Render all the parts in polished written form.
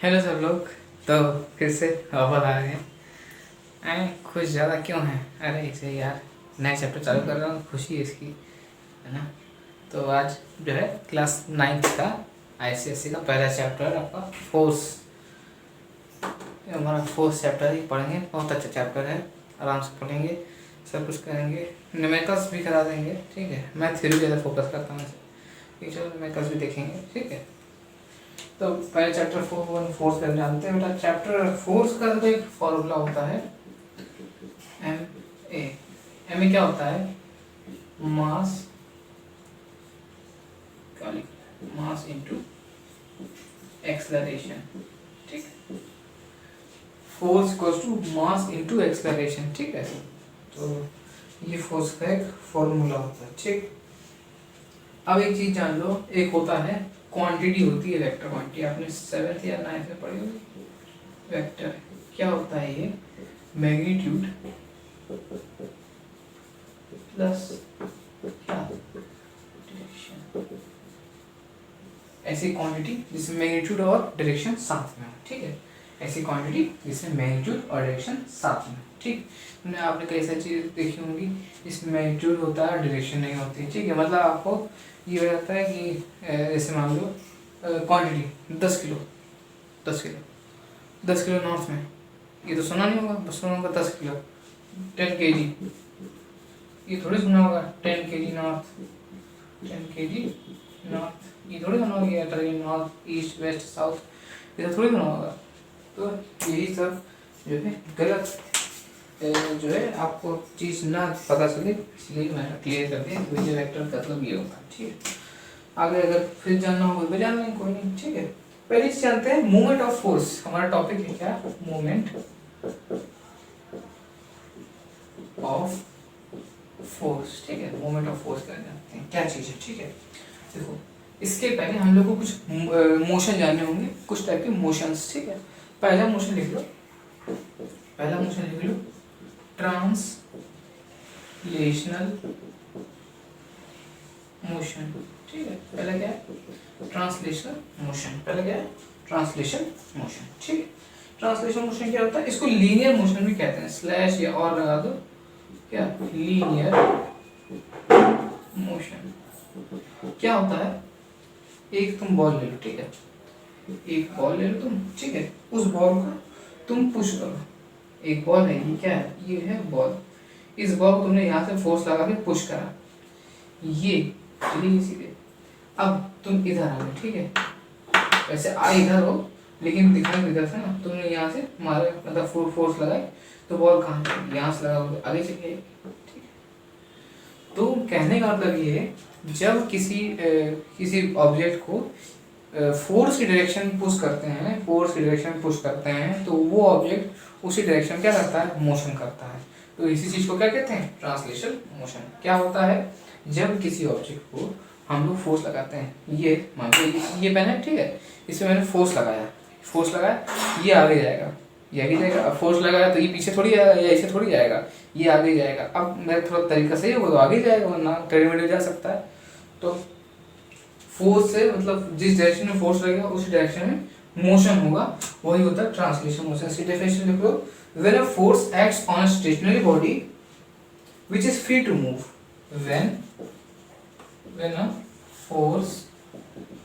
Hello सब लोग। तो फिर से वापस आ गए हैं। खुश ज़्यादा क्यों हैं? अरे इसे यार, नया चैप्टर चालू कर रहा हूँ, खुशी है इसकी, है ना। तो आज जो है क्लास 9th का ICSE का पहला चैप्टर आपका फोर्स, हमारा फोर्थ चैप्टर ही पढ़ेंगे। बहुत अच्छा चैप्टर है, आराम से पढ़ेंगे, सब कुछ करेंगे, न्यूमेरिकल्स भी करा देंगे। ठीक है, मैं थ्योरी ज़्यादा फोकस करता हूँ इसे, चलो न्यूमेरिकल्स भी देखेंगे। ठीक है, तो पहले चैप्टर फोर्स कर जानते हैं बेटा। चैप्टर फोर्स का तो एक फॉर्मूला होता है एम ए क्या होता है? Mass, mass into acceleration. ठीक है, force equals to mass into acceleration. ठीक है, तो ये फोर्स का एक फॉर्मूला होता है। ठीक, अब एक चीज जान लो, एक होता है क्वांटिटी, होती है वेक्टर क्वांटिटी, आपने 7th या 9th में पढ़ी होगी। वेक्टर क्या होता है? ये मैग्नीट्यूड प्लस क्या, डायरेक्शन। ऐसी क्वांटिटी जिसमें मैग्नीट्यूड और डायरेक्शन साथ में हो। ठीक है, ऐसी क्वांटिटी जिसमें मैग्नीट्यूड और डायरेक्शन साथ में। ठीक, आपने कई सारी चीज़ देखी होंगी जिसमें मैग्नीट्यूड होता है, डायरेक्शन नहीं होती। ठीक है, मतलब आपको ये हो जाता है कि जैसे मान लो quantity 10 kilo, 10 kilo, 10 kilo north में, ये तो सुना नहीं होगा, बस सुना होगा 10 किलो, 10 kg, ये थोड़ी सुना होगा 10 kg नॉर्थ, 10 kg नॉर्थ, ये थोड़ी सुना होगा नॉर्थ ईस्ट वेस्ट साउथ, ये तो थोड़ी सुना होगा। तो यही सब जो है गलत जो है, आपको चीज़ ना पता चले, इसलिए मैंने क्लियर कर दिया कि वेक्टर का मतलब ये होता है। ठीक है, आगे अगर फिर जानना होगा तो जान लेंगे, कोई नहीं। ठीक है, पहले से जानते हैं मूवमेंट ऑफ फोर्स। हमारा टॉपिक है क्या? Movement of force. ठीक है, मूवमेंट ऑफ फोर्स क्या जानते हैं, क्या चीज़ है। ठीक है, देखो इसके पहले हम लोग को कुछ मोशन जानने होंगे, कुछ टाइप के मोशंस। ठीक है, पहला मोशन लिख लो, पहला मोशन लिख लो, ट्रांसलेशनल मोशन। ठीक है, पहला क्या है? Translational motion. पहला क्या है? Translation motion. ठीक है, ट्रांसलेशन मोशन क्या होता है? इसको लीनियर मोशन भी कहते हैं, स्लैश या और लगा दो, क्या लीनियर मोशन। क्या होता है? एक तुम बॉल ले लो, ठीक है, एक बॉल ले लो तुम, ठीक है, उस बॉल को तुम पुश करो। एक बॉल है, ये क्या है? ये है बॉल। इस बॉल को तुमने यहाँ से फोर्स लगा के पुश करा, ये चलिए सीधे। अब तुम इधर आ गए, ठीक है, वैसे आ इधर हो, लेकिन दिखाने इधर से ना, तुमने यहाँ से मारे, मतलब फुल फोर्स लगाए, तो बॉल कहाँ से? यहाँ से लगा, आगे चली जाएगी। ठीक है, तो कहने का मतलब ये है, जब किसी ऑब्जेक्ट को फोर्स की डायरेक्शन पुश करते हैं, फोर्स की डायरेक्शन पुश करते हैं, तो वो ऑब्जेक्ट उसी डायरेक्शन क्या करता है? मोशन करता है। तो इसी चीज को क्या कहते हैं? Translation motion. क्या होता है? जब किसी ऑब्जेक्ट को हम लोग फोर्स लगाते हैं, ये मान लो ये पेन है, ठीक है, इसमें मैंने फोर्स लगाया, ये आगे जाएगा, ये आगे जाएगा। अब फोर्स लगाया तो ये पीछे थोड़ी जाएगा, या ऐसे थोड़ी जाएगा, ये आगे जाएगा। अब मेरा थोड़ा तरीका सही होगा तो आगे जाएगा, वरना टेढ़े मेढ़े जा सकता है। तो फोर्स से मतलब जिस डायरेक्शन में फोर्स लगेगा उसी डायरेक्शन में मोशन होगा, वही होता है ट्रांसलेशन मोशन। इसकी डेफिनेशन लिख लो, when a force acts on a stationary body which is free to move, when a force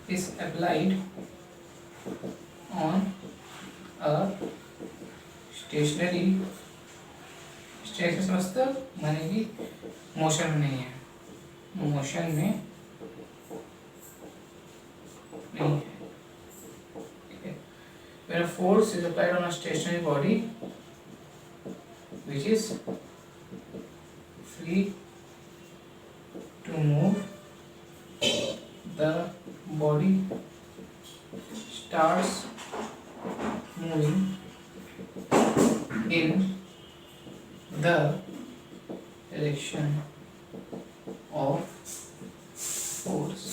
is applied on a stationary, stationary समझते हो, माने कि मोशन में नहीं है, मोशन में नहीं है। When a force is applied on a stationary body which is free to move, the body starts moving in the direction of force.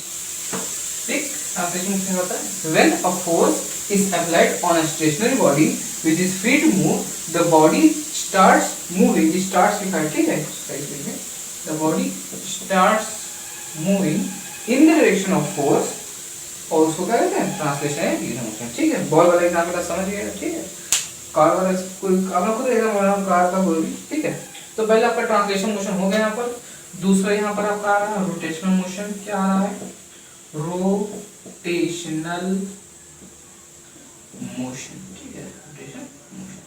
ठीक, ट्रांसलेशन क्या होता है? When a force is applied on a stationary body which is free to move, the body starts moving. Starts लिखा है, ठीक है, the body starts moving in the direction of force और उसको क्या कहते हैं, ट्रांसलेशन है यूनिट मोशन। ठीक है, बॉल वाला एग्जाम्पल समझ गए। ठीक है, कार वाला कोई आपने खुद एग्जाम्पल बना कार का कोई भी। ठीक है, तो पहले आपका ट्रांसलेशन मोशन हो गया यहाँ पर। दूसरा यहाँ पर आपका आ रहा है रोटेशनल मोशन। क्या आ रहा है, रोटेशनल मोशन। ठीक है, रोटेशन मोशन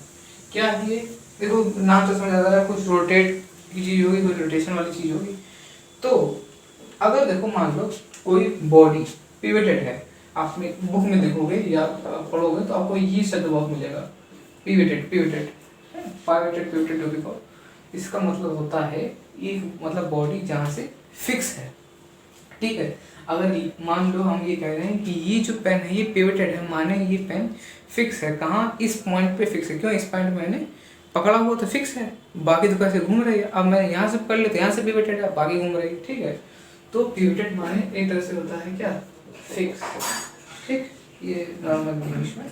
क्या है ये, देखो नाम से समझ आ रहा है, कुछ रोटेट की चीज होगी, कोई रोटेशन वाली चीज होगी। तो अगर देखो मान लो कोई बॉडी पिवटेड है, आपने बुक में देखोगे या पढ़ोगे तो आपको ये शब्द बहुत मिलेगा, पिवटेड, पिवटेड, पाइवटेड, पिवटेड जो भी कहो। इसका मतलब होता है एक मतलब बॉडी जहाँ से फिक्स है। ठीक है, अगर मान लो हम ये कह रहे हैं कि ये जो पेन है ये पिवटेड है, माने ये पेन फिक्स है, कहाँ, इस पॉइंट पे फिक्स है। क्यों, इस पॉइंट मैंने पकड़ा हुआ तो फिक्स है, बाकी तो कैसे घूम रही है। अब मैं यहाँ से पकड़ लेता, यहाँ से पिवटेड है, बाकी घूम रही है। ठीक है, तो पिवटेड माने एक तरह से होता है क्या, फिक्स। ठीक, ये नॉर्मल इंग्लिश में।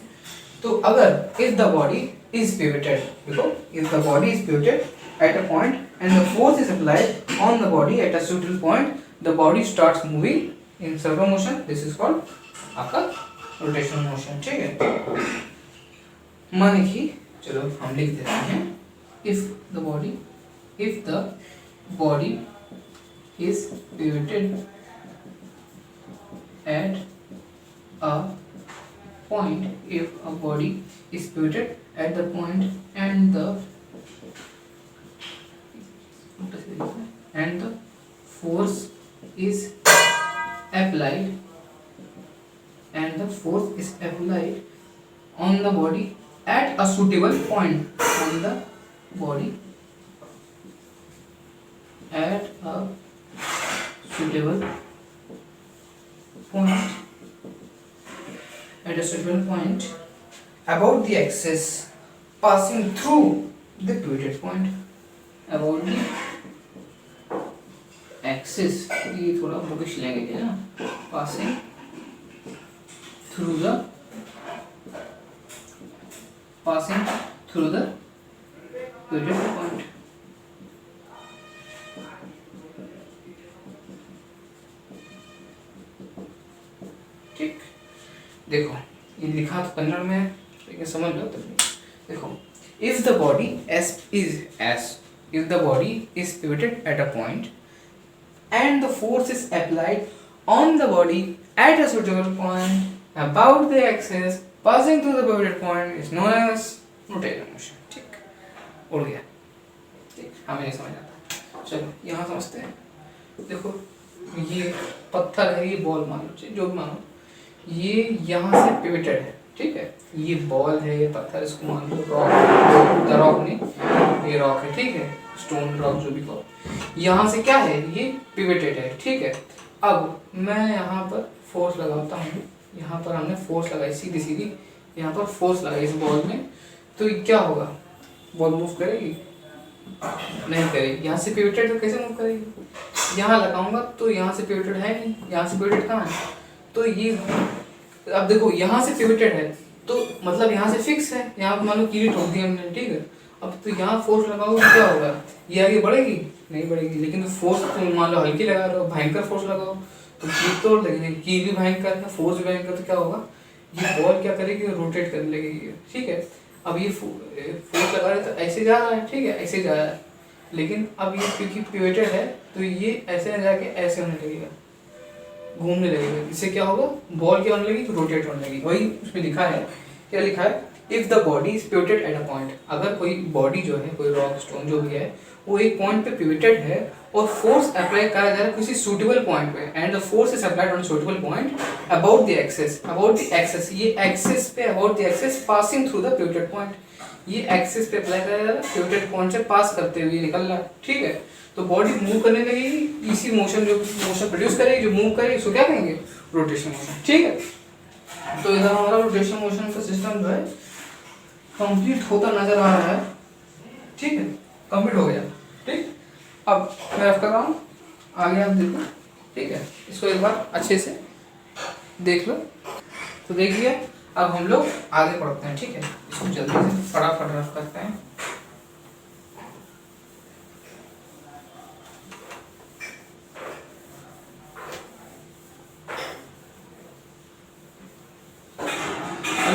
तो अगर if the body is pivoted, देखो if the body is pivoted at a point and the force is applied on the body at a suitable point, the body starts moving in servo motion. This is called आपका rotational motion। ठीक है, माने कि चलो हम लिख देते हैं, if the body is pivoted at a point, if a body is pivoted at the point and the force is applied on the body at a suitable point, on the body at a suitable point about the axis passing through the pivoted point, about the axis, ये थोड़ा bookish language है ना, passing through the pivoted point। ठीक, देखो ये लिखा तो कन्नड़ में है लेकिन समझ लो तब। देखो, if the body is pivoted at a point and the force is applied on the body at a suitable point about the axis passing through the pivoted point is known as rotational motion। ठीक, उड़ गया। ठीक, हमें नहीं समझ आता। चलो यहाँ समझते हैं। देखो ये पत्थर है, ये बॉल मान लो, जो भी मानो, ये यहाँ से पिवटेड है। ठीक है, ये बॉल है, ये पत्थर, इसको मान लो रॉक, रॉक नहीं, ये रॉक है। ठीक है, स्टोन रॉक जो भी कहो, यहाँ से क्या है, ये पिवटेड है। ठीक है, अब मैं यहाँ पर फोर्स लगाता हूँ, यहाँ पर हमने फोर्स लगाई, सीधी सीधी यहाँ पर फोर्स लगाई इस बॉल में, तो क्या होगा, बॉल मूव करेगी? नहीं करेगी। यहाँ से पिवटेड तो कैसे मूव करेगी? यहाँ लगाऊंगा तो यहाँ से पिवटेड है नहीं, यहाँ से पिवटेड कहाँ है, तो ये अब देखो यहाँ से पिवटेड है तो मतलब यहाँ से फिक्स है, यहाँ पर मान लो कीली ठोक दी हमने। ठीक है, अब तो यहाँ फोर्स लगाओगे तो क्या होगा, ये आगे बढ़ेगी? नहीं बढ़ेगी। लेकिन तो फोर्स तो मान लो हल्की लगा रहे हो, भयंकर फोर्स लगाओ तो कील तोड़ लगेगी, कील भी भयंकर है, फोर्स भी भयंकर, तो क्या होगा, ये बॉल क्या करेगी, रोटेट करने लगेगी। ठीक है, अब ये फोर्स लगा रहे तो ऐसे जा रहा है। ठीक है, ऐसे जा रहा है, लेकिन अब ये क्योंकि पिवटेड है तो ये ऐसे न जाके ऐसे होने लगेगा, घूमने लगेगा। इससे क्या होगा, बॉल क्या होने लगी, तो रोटेट होने लगी। वही उसमें लिखा है, क्या लिखा है, if the body is pivoted at a point, अगर कोई बॉडी जो है, कोई रॉक स्टोन जो भी है, वो एक पॉइंट पे पिवटेड है और फोर्स अप्लाई करा जा रहा है किसी सूटेबल पॉइंट पे, and the force is applied on suitable point about the axis, ये एक्सिस पे, about the axis passing through the pivoted point, ये एक्सिस पे अप्लाई करा जा रहा है, पिवटेड पॉइंट से पास करते हुए निकल रहा है। ठीक है, तो बॉडी मूव करने लगेगी, इसी मोशन जो मोशन प्रोड्यूस करेगी, जो मूव करेगी, उसको क्या कहेंगे, रोटेशन मोशन। ठीक है, तो इधर हमारा रोटेशन मोशन का सिस्टम जो है कंप्लीट होता नजर आ रहा है। ठीक है, कंप्लीट हो गया। ठीक, अब मैं रफ कर रहा हूँ, आगे आप देखो। ठीक है, इसको एक बार अच्छे से देख लो। तो देखिए, अब हम लोग आगे बढ़ते हैं। ठीक है, इसको जल्दी से फटाफट रफ करते हैं।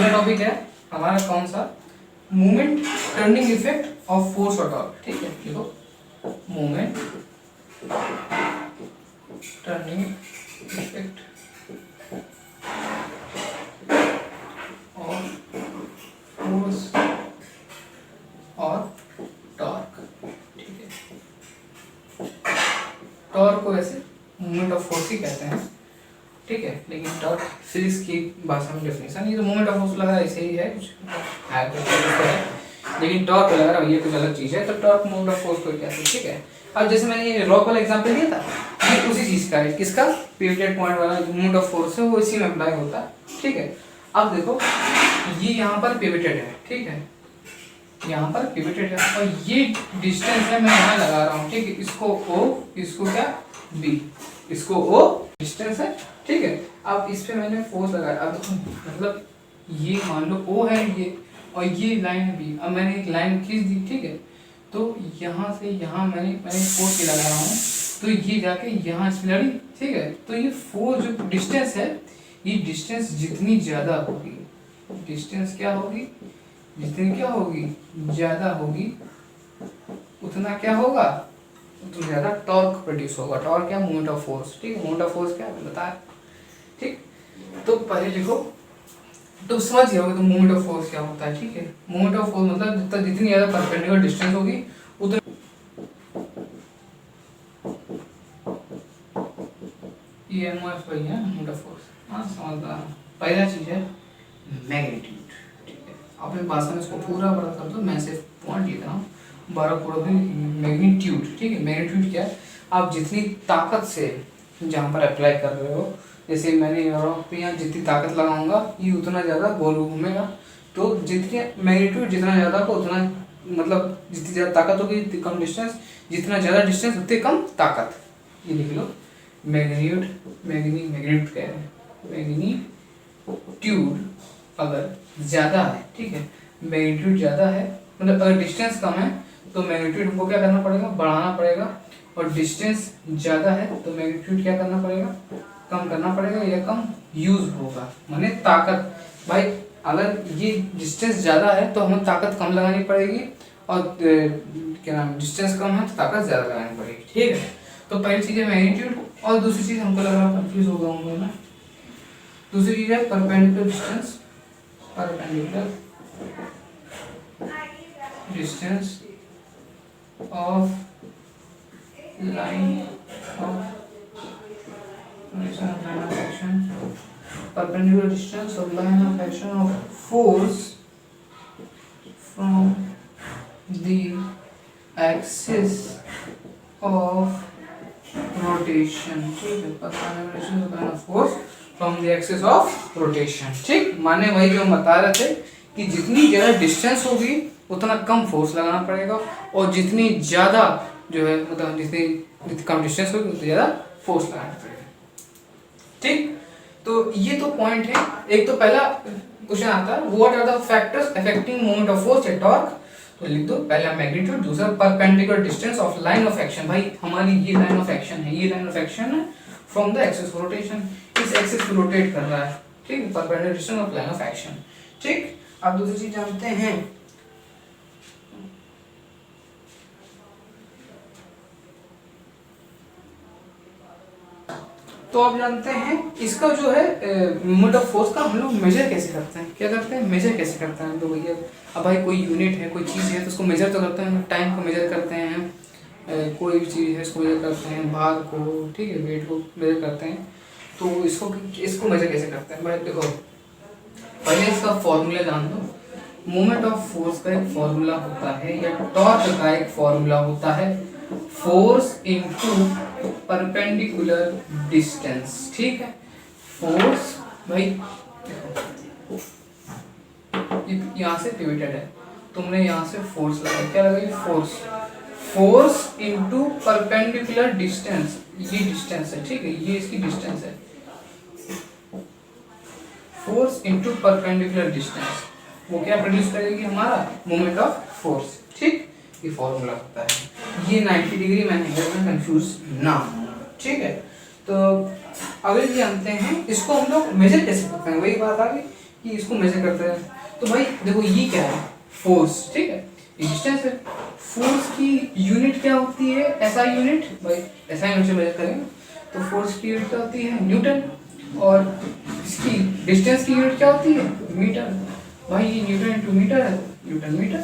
अगला टॉपिक है हमारा कौन सा, moment turning effect of force और टॉर्क। ठीक है, देखो moment turning effect of force और टॉर्क। ठीक है, टॉर्क को वैसे मोमेंट ऑफ फोर्स ही कहते हैं, ठीक है, लेकिन टॉर्क फिजिक्स की भाषा में डेफिनेशन, ये तो मोमेंट ऑफ फोर्स लग रहा है ऐसे ही है, कुछ है कुछ है, लेकिन टॉर्क लग रहा है ये कुछ अलग चीज़ है, तो टॉर्क मोमेंट ऑफ फोर्स को कहते हैं। ठीक है, अब जैसे मैंने ये रॉक वाला एग्जांपल दिया था, ये उसी चीज़ का है, किसका, पिवटेड पॉइंट वाला मोमेंट ऑफ फोर्स है वो इसी में अप्लाई होता है। ठीक है, अब देखो ये यहाँ पर पिवटेड है, ठीक है, यहाँ पर पिवटेड है और ये डिस्टेंस है मैं यहाँ लगा रहा हूँ। ठीक है, इसको O, इसको क्या B, इसको O डिस्टेंस है। ठीक है, अब इस पे मैंने फोर्स लगाया, अब देखो मतलब ये मान लो O है ये और ये लाइन B, अब मैंने एक लाइन खींच दी। ठीक है, तो यहाँ से यहाँ मैंने फोर्स लगा रहा हूँ, तो ये जाके यहाँ से लड़ी। ठीक है, तो ये फोर्स जो डिस्टेंस है, ये डिस्टेंस जितनी ज़्यादा होगी, डिस्टेंस क्या होगी, जितनी क्या होगी ज़्यादा होगी, उतना क्या होगा, उतना ज़्यादा टॉर्क प्रोड्यूस होगा। टॉर्क क्या, मोमेंट ऑफ फोर्स। ठीक है, मोमेंट ऑफ फोर्स क्या है बताया। ठीक, तो पहले लिखो तो समझ गए होगे तो मोमेंट ऑफ फोर्स क्या होता है। ठीक है, मोमेंट ऑफ फोर्स मतलब जितनी ज़्यादा परपेंडिकुलर डिस्टेंस होगी उतना EMF वही है मोमेंट ऑफ फोर्स। हाँ समझना, पहला चीज़ है मैग्नीट्यूड। ठीक है, अपने भाषा में इसको पूरा बड़ा कर दो, मैं सिर्फ पॉइंट लिख रहा हूँ, 12 पूरा मैग्नीट्यूड। ठीक है, मैग्नीट्यूड क्या है, आप जितनी ताकत से जहाँ पर अप्लाई कर रहे हो, जैसे मैंने यहाँ जितनी ताकत लगाऊंगा ये उतना ज़्यादा गोल घूमेगा, तो जितनी मैग्नीट्यूड जितना ज़्यादा हो उतना मतलब जितनी ज़्यादा ताकत होगी उतनी कम डिस्टेंस, जितना ज़्यादा डिस्टेंस उतनी कम ताकत। ये लिख लो मैग्नीट्यूड, मैग्नीट्यूड कह रहे हैं, मैग्नीट्यूड अगर ज़्यादा है। ठीक है, मैग्नीट्यूड ज़्यादा है मतलब अगर डिस्टेंस कम है तो मैग्नीट्यूड हमको क्या करना पड़ेगा, बढ़ाना पड़ेगा, और डिस्टेंस ज़्यादा है तो मैग्नीट्यूड क्या करना पड़ेगा, कम करना पड़ेगा या कम यूज होगा, माने ताकत। भाई अगर ये डिस्टेंस ज़्यादा है तो हमें ताकत कम लगानी पड़ेगी, और क्या नाम, डिस्टेंस कम है तो ताकत ज़्यादा लगानी पड़ेगी। ठीक है, तो पहली चीज़ है मैग्नीट्यूड, और दूसरी चीज़ हमको लग रहा है कंफ्यूज हो गया हूँ मैं, दूसरी चीज़ है perpendicular distance, perpendicular distance of line of action, perpendicular distance of line of action of force from the axis of rotation। ठीक है, perpendicular distance of line of force from the axis of rotation। ठीक, माने वही जो हम बता रहे थे कि जितनी ज़्यादा डिस्टेंस होगी उतना कम फोर्स लगाना पड़ेगा, और जितनी ज़्यादा जो है मतलब जितनी कम डिस्टेंस होगी उतनी ज़्यादा फोर्स लगाना पड़ेगा। ठीक, तो ये तो पॉइंट है। एक तो पहला क्वेश्चन आता है what are the factors affecting moment of force at torque, तो लिख दो पहला मैग्नीट्यूड, दूसरा perpendicular distance of line of action. भाई हमारी ये लाइन ऑफ एक्शन है, ये लाइन ऑफ एक्शन है from the axis of rotation, इस एक्सिस पे रोटेट कर रहा है। ठीक, perpendicular distance of line of action. ठीक, अब दूसरी चीज जानते हैं तो आप जानते हैं इसका जो है मोमेंट ऑफ फोर्स का हम लोग मेजर कैसे करते हैं, क्या करते हैं, मेजर कैसे करते हैं। तो भैया अब भाई कोई यूनिट है, कोई चीज़ है तो उसको मेजर तो करते हैं, टाइम को मेजर करते हैं, कोई भी चीज़ है इसको मेजर करते हैं, भार को, ठीक है, वेट को मेजर करते हैं। तो इसको मेजर कैसे करते हैं भाई, देखो पहले इसका फॉर्मूला जान दो। मोमेंट ऑफ फोर्स का एक फॉर्मूला होता है, या टॉर्क का एक फॉर्मूला होता है, फोर्स इनटू परपेंडिकुलर डिस्टेंस। ठीक है, फोर्स भाई देखो यहाँ से पिवटेड है, तुमने यहाँ से फोर्स लगाया, क्या लगाई, फोर्स इनटू परपेंडिकुलर डिस्टेंस, ये डिस्टेंस है। ठीक है, ये इसकी डिस्टेंस है, फोर्स इनटू परपेंडिकुलर डिस्टेंस, वो क्या प्रोड्यूस करेगी, हमारा मोमेंट ऑफ फोर्स। ठीक, ये फॉर्मूला होता है। ये 90 डिग्री मैंने कंफ्यूज ना हो। ठीक है, तो अगले जानते हैं इसको हम लोग मेजर कैसे करते हैं, वही बात आ गई कि इसको मेजर करते हैं। तो भाई देखो ये क्या है, फोर्स, ठीक है, ये डिस्टेंस है। फोर्स की यूनिट क्या होती है, एसआई यूनिट, भाई एसआई यूनिट से मेजर करेंगे तो फोर्स की यूनिट क्या होती है, न्यूटन, और इसकी डिस्टेंस की यूनिट क्या होती है, मीटर। भाई ये न्यूटन इंटू मीटर है, न्यूटन मीटर,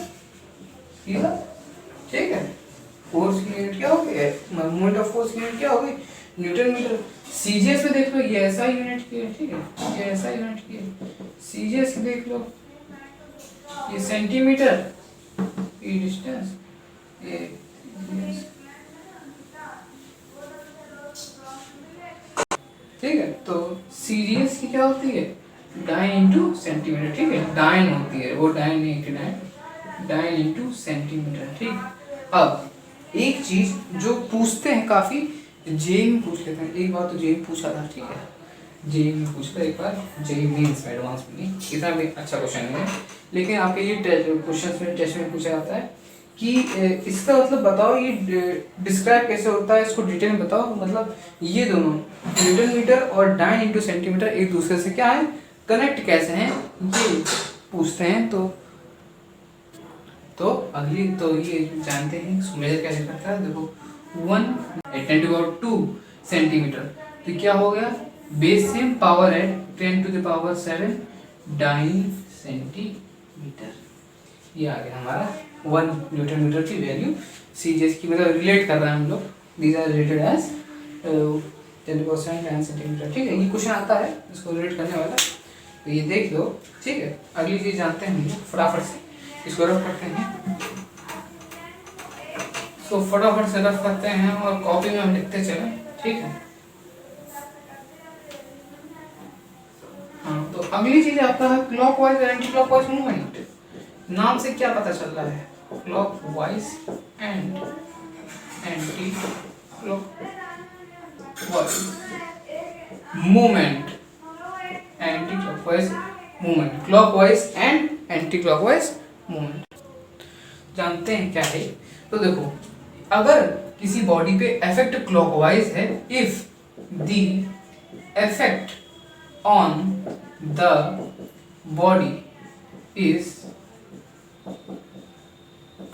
सीधा, ठीक है। फोर्स की यूनिट क्या होगी, मोमेंट ऑफ फोर्स की यूनिट क्या होगी, न्यूटन मीटर। सीजीएस में देख लो, ये एसआई यूनिट की है, ठीक है, ये एसआई यूनिट की है। सीजीएस की देख लो, ये सेंटीमीटर, ये डिस्टेंस, ये ठीक है। तो सीजीएस की क्या होती है, डाइन इंटू सेंटीमीटर, ठीक है, डाइन होती है, वो डाइन नहीं कि डाइन, डाइन इंटू सेंटीमीटर, ठीक। अब एक चीज जो पूछते हैं काफी, जेई में पूछ लेते हैं, एक बार तो जेई पूछा था, ठीक है, जेई में पूछता एक बार, जेई मीन्स एडवांस में नहीं, इतना भी अच्छा क्वेश्चन नहीं है, लेकिन आपके ये क्वेश्चन में टेस्ट में पूछा जाता है कि इसका मतलब बताओ, ये डिस्क्राइब कैसे होता है, इसको डिटेल में बताओ। मतलब ये दोनों न्यूटन मीटर और डाइन इंटू सेंटीमीटर एक दूसरे से क्या है, कनेक्ट कैसे हैं, ये पूछते हैं। तो अगली तो ये जानते हैं मेजर कैसे करता है। देखो 1 × 10⁻² सेंटीमीटर, तो क्या हो गया, base same power at 10⁷ dyne centimetre, ये आ गया हमारा 1 न्यूटन मीटर की वैल्यू। सीजीएस की मतलब रिलेट कर रहे हैं हम लोग, these are related as 10⁻⁷ dyne centimetre, ठीक है। ये क्वेश्चन आता है इसको रिलेट करने वाला, तो ये देख लो, ठीक है। अगली चीज जानते हैं हम लोग, फटाफट से इसको रफ करते हैं। तो फटाफट से रफ करते हैं और कॉपी में हम लिखते चलें, ठीक है। हाँ, तो अगली चीज आता है क्लॉकवाइज एंटी क्लॉकवाइज मूवमेंट। नाम से क्या पता चल रहा है, clockwise and anti clockwise movement, anti clockwise movement, clockwise and anti clockwise movement जानते हैं क्या है। तो देखो, अगर किसी बॉडी पे इफेक्ट क्लॉकवाइज है, if the effect on the body is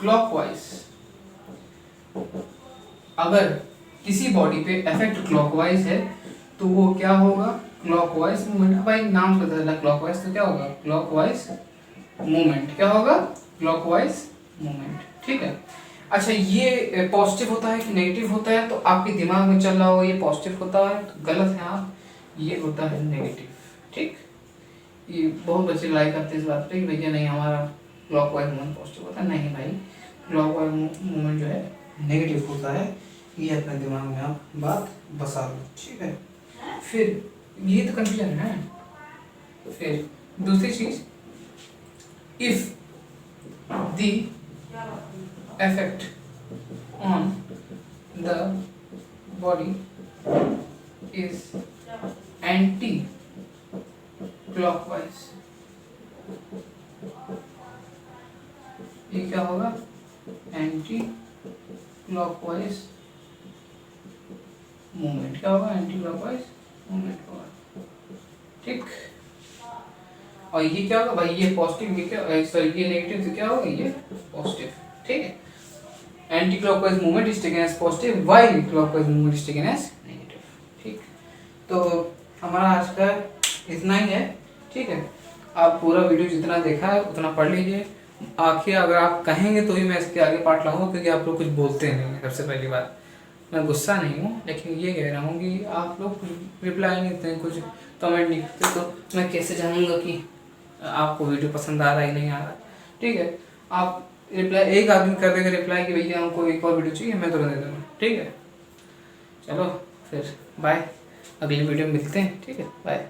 clockwise, अगर किसी बॉडी पे इफेक्ट क्लॉकवाइज है तो वो क्या होगा, क्लॉकवाइज मूवमेंट। भाई नाम से पता चला क्लॉकवाइज, तो क्या होगा, क्लॉकवाइज मूवमेंट, क्या होगा, क्लॉकवाइज मूवमेंट, ठीक है। अच्छा, ये पॉजिटिव होता है कि नेगेटिव होता है, तो आपके दिमाग में चल रहा हो ये पॉजिटिव होता है, तो गलत है आप, ये होता है नेगेटिव, ठीक। ये बहुत बच्चे लड़ाई करते हैं इस बात पे कि भैया नहीं हमारा क्लॉकवाइज मूवमेंट पॉजिटिव होता है, नहीं भाई, क्लॉकवाइज मूवमेंट जो है नेगेटिव होता है, ये अपने दिमाग में आप बात बसा लो, ठीक है। फिर ये तो कंफ्यूजन है। फिर दूसरी चीज, if the effect on the body is anti clockwise, ये क्या होगा, एंटी क्लॉकवाइज मूवमेंट, क्या होगा, एंटी क्लॉकवाइज मूवमेंट होगा, ठीक। और ये क्या होगा भाई, ये पॉजिटिव, ये क्या, सॉरी ये नेगेटिव, तो क्या होगा, ये पॉजिटिव, ठीक है। Anti clockwise movement is taken as positive, while clockwise movement is taken as negative, ठीक। तो हमारा आज का इतना ही है, ठीक है। आप पूरा वीडियो जितना देखा है उतना पढ़ लीजिए, आखिर अगर आप कहेंगे तो ही मैं इसके आगे पार्ट लाऊंगा, क्योंकि आप लोग कुछ बोलते नहीं हैं। सबसे पहली बात, मैं गुस्सा नहीं हूँ, लेकिन ये कह रहा हूँ कि आप लोग कुछ रिप्लाई नहीं देते हैं, कुछ कमेंट नहीं करते, तो मैं कैसे जानूंगा कि आपको वीडियो पसंद आ रहा है नहीं आ रहा, ठीक है। आप रिप्लाई, एक आदमी कर देगा रिप्लाई कि भैया हमको एक और वीडियो चाहिए, मैं तुरंत दे दूँगा, ठीक है। चलो फिर बाय, अगली वीडियो में मिलते हैं, ठीक है, बाय।